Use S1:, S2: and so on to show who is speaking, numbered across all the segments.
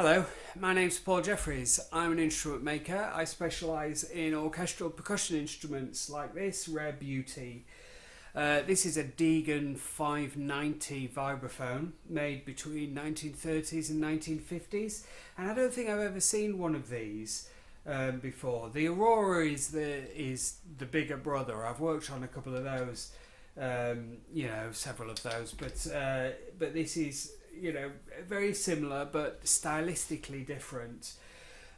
S1: Hello, my name's Jefferies. I'm an instrument maker. I specialise in orchestral percussion instruments like this rare beauty. This is a Deagan 590 vibraphone made between 1930s and 1950s, and I don't think I've ever seen one of these before. The Aurora is the bigger brother. I've worked on a couple of those, several of those, but this is very similar but stylistically different.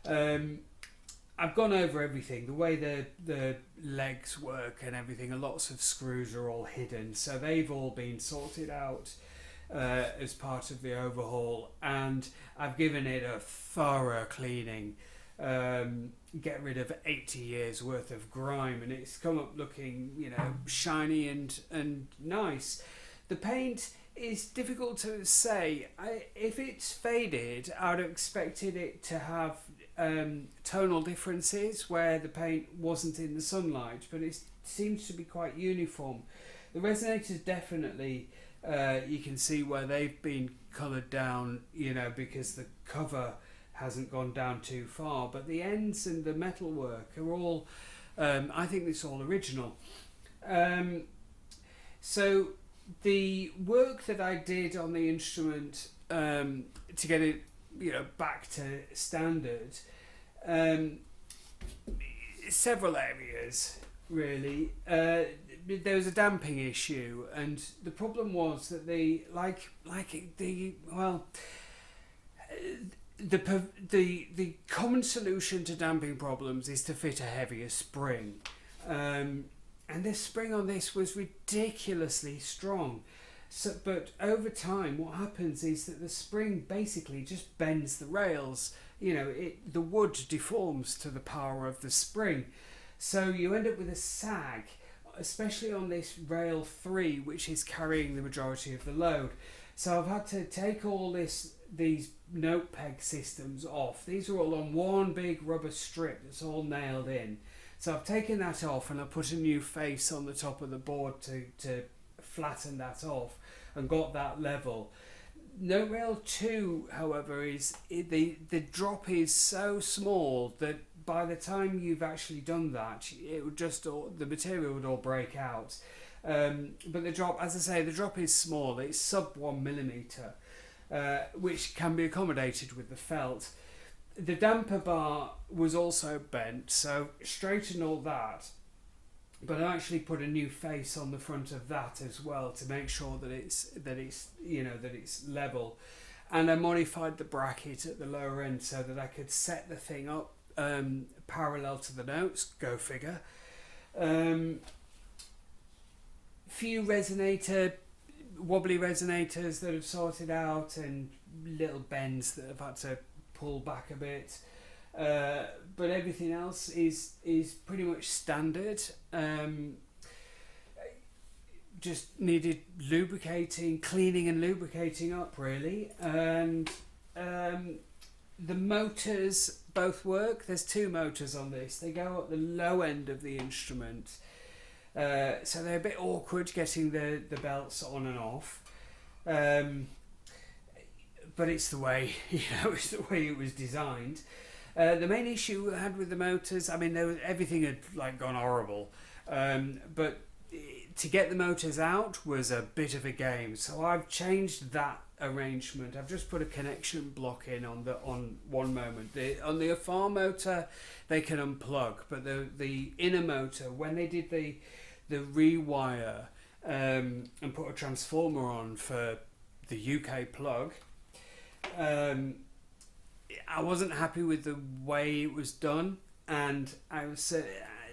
S1: I've gone over everything, the way the legs work and everything. Lots of screws are all hidden, so they've all been sorted out as part of the overhaul, and I've given it a thorough cleaning, get rid of 80 years worth of grime, and it's come up looking shiny and nice. The paint is difficult to say. If it's faded, I'd have expected it to have tonal differences where the paint wasn't in the sunlight, but it seems to be quite uniform. The resonators definitely, you can see where they've been coloured down, because the cover hasn't gone down too far, but the ends and the metalwork are all, I think it's all original. So the work that I did on the instrument to get it back to standard, several areas really. There was a damping issue, and the problem was that the common solution to damping problems is to fit a heavier spring. And this spring on this was ridiculously strong. But over time, what happens is that the spring basically just bends the rails. The wood deforms to the power of the spring. So you end up with a sag, especially on this rail 3, which is carrying the majority of the load. So I've had to take all these note peg systems off. These are all on one big rubber strip that's all nailed in. So I've taken that off, and I put a new face on the top of the board to flatten that off and got that level. Note rail 2, however, the drop is so small that by the time you've actually done that, it would the material would all break out. But the drop, as I say, the drop is small. It's sub 1 millimeter, which can be accommodated with the felt. The damper bar was also bent, so straighten all that, but I actually put a new face on the front of that as well to make sure that it's level, and I modified the bracket at the lower end so that I could set the thing up parallel to the notes. Go figure. Few wobbly resonators that have sorted out, and little bends that I've had to pull back a bit, but everything else is pretty much standard. Just needed cleaning and lubricating up really, and the motors both work. There's 2 motors on this. They go at the low end of the instrument, so they're a bit awkward getting the belts on and off. But it's the way it's the way it was designed. The main issue I had with the motors, everything had gone horrible, but to get the motors out was a bit of a game. So I've changed that arrangement. I've just put a connection block in on one moment. On the far motor, they can unplug, but the inner motor, when they did the rewire and put a transformer on for the UK plug, I wasn't happy with the way it was done, and I was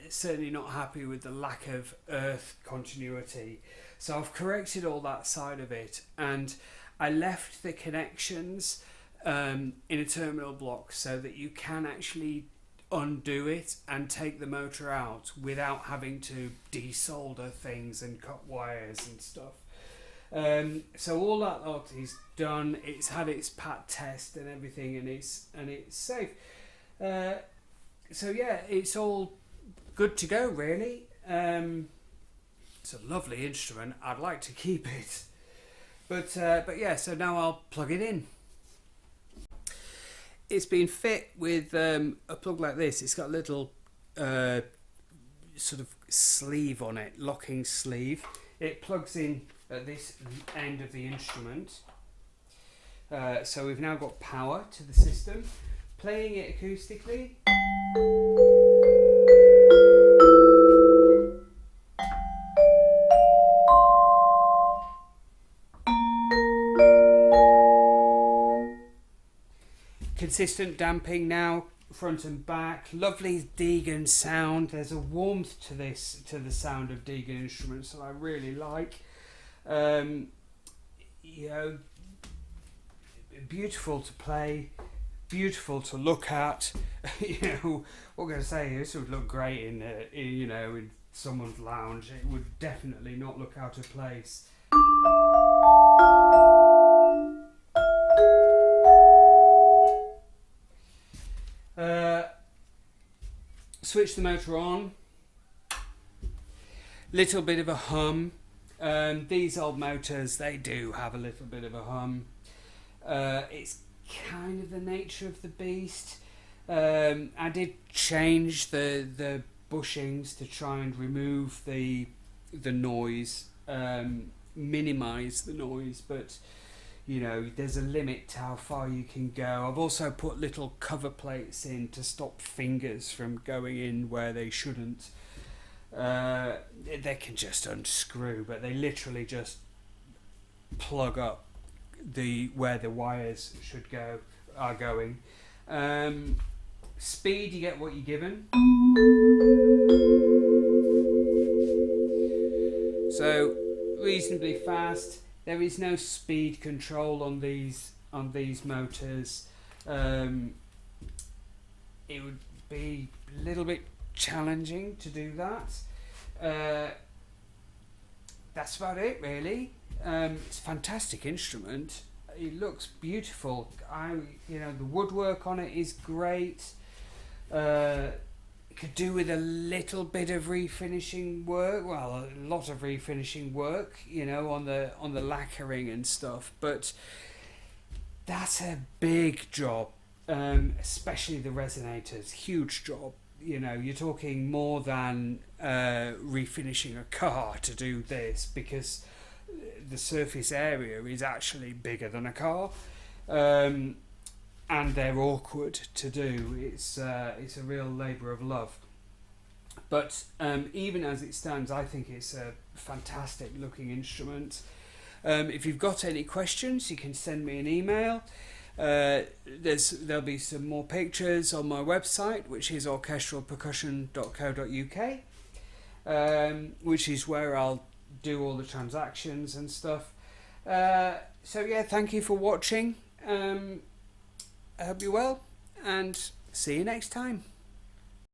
S1: certainly not happy with the lack of earth continuity. So I've corrected all that side of it, and I left the connections in a terminal block so that you can actually undo it and take the motor out without having to desolder things and cut wires and stuff. So all that lot is done. It's had its pat test and everything, and it's safe. So yeah, it's all good to go really. It's a lovely instrument. I'd like to keep it, but yeah. So now I'll plug it in. it's been fit with a plug like this. It's got a little sort of sleeve on it, locking sleeve. It plugs in at this end of the instrument. So we've now got power to the system. Playing it acoustically. Consistent damping now, front and back. Lovely Deagan sound. There's a warmth to this, to the sound of Deagan instruments that I really like. You know, beautiful to play, beautiful to look at. You know, what can I say? This would look great in you know, in someone's lounge. It would definitely not look out of place. Switch the motor on. Little bit of a hum. These old motors, they do have a little bit of a hum. It's kind of the nature of the beast. I did change the bushings to try and remove the noise, minimise the noise, but you know, there's a limit to how far you can go. I've also put little cover plates in to stop fingers from going in where they shouldn't. They can just unscrew, but they literally just plug up where the wires are going. Speed, you get what you're given. So reasonably fast. There is no speed control on these motors. It would be a little bit challenging to do that. That's about it, really. It's a fantastic instrument. It looks beautiful. You know, the woodwork on it is great. Could do with a little bit of refinishing work. Well, a lot of refinishing work, you know, on the lacquering and stuff. But that's a big job, especially the resonators. Huge job. You know, you're talking more than refinishing a car to do this, because the surface area is actually bigger than a car. And they're awkward to do. It's a real labour of love. But even as it stands, I think it's a fantastic looking instrument. If you've got any questions, you can send me an email. There'll be some more pictures on my website, which is orchestralpercussion.co.uk, which is where I'll do all the transactions and stuff. So yeah, thank you for watching. I hope you're well, and see you next time.